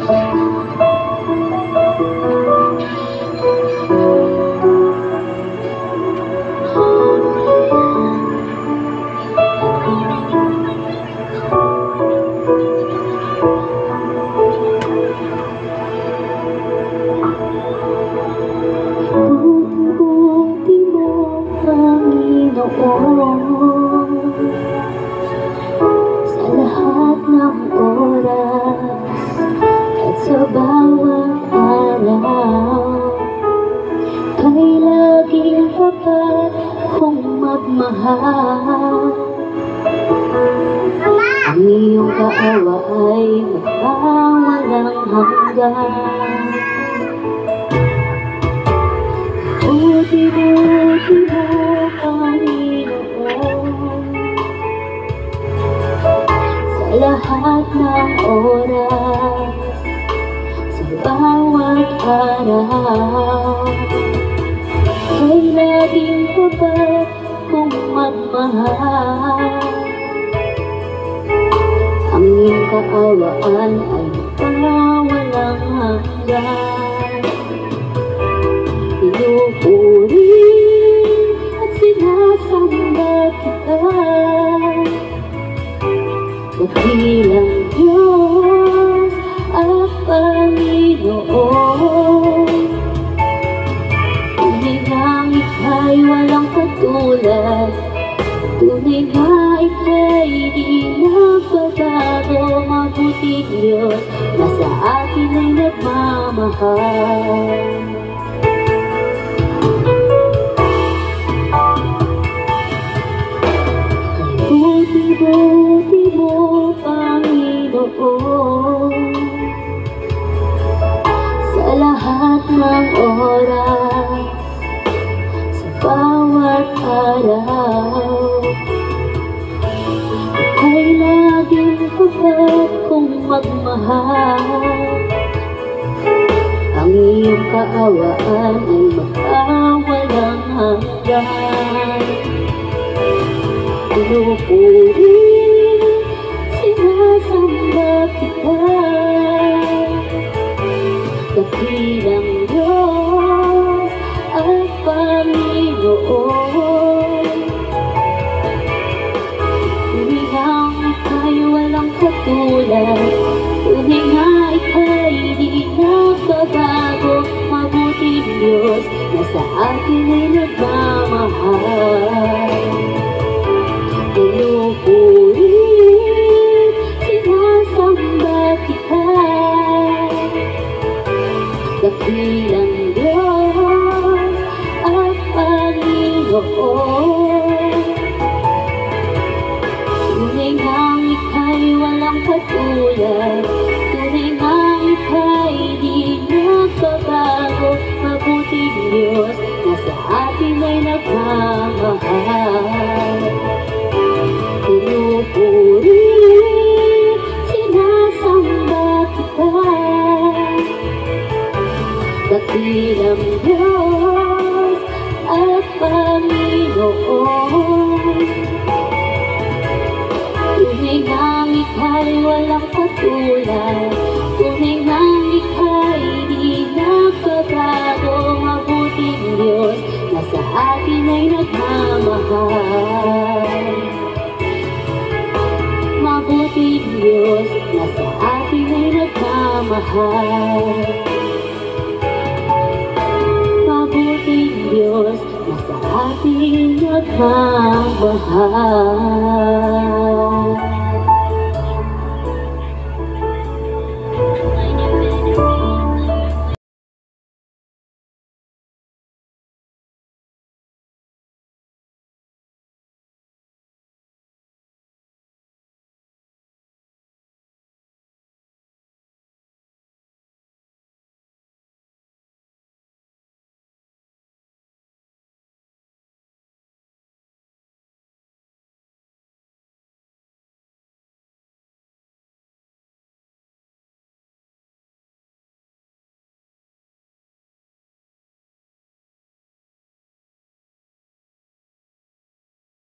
Sa lahat ng oras at sa bawat araw, kay laging tapat kong magmahal. Ang iyong kaawa ay magpawalang hanggan. Buti-buti mo, Panginoon, sa lahat ng oras, sa bawat araw, kay laging tapat kong magmahal. Ang iyong kaawaan ay magpawalang hanggan. Pinupuri at sinasamba kita, dakilang Diyos at Panginoon. Tunay ngang ika'y walang katulad, tunay nga ika'y di nagbabago. Mabuting Diyos na sa akin ay nagmamahal. Buti mo, Panginoon, sa lahat ng oras, sa bawat araw, ay laging tapat kong magmahal. Ang iyong kaawaan ay magpawalang hanggan. Pinupuri, sinasamba kita, dakilang Diyos at Panginoon. Tunay ngang ika'y walang katulad, tunay nga ika'y di nagbabago. Mabuting Diyos na sa akin ay nagmamahal. Pinupuri, sinasamba kita, dakilang Diyos at Panginoon. Tunay ngang ika'y walang katulad, tunay ngang ika'y di nagbabago. Mabuting Diyos na sa atin ay nagmamahal. Pinupuri, sinasamba kita, dakilang Diyos at Panginoon. Tunay ngang ika'y walang katulad, tunay ngang ika'y di nagbabago. Mabuting Diyos na sa atin ay nagmamahal. Mabuting Diyos na sa atin ay nagmamahal. Mabuting Diyos na sa atin nagmamahal.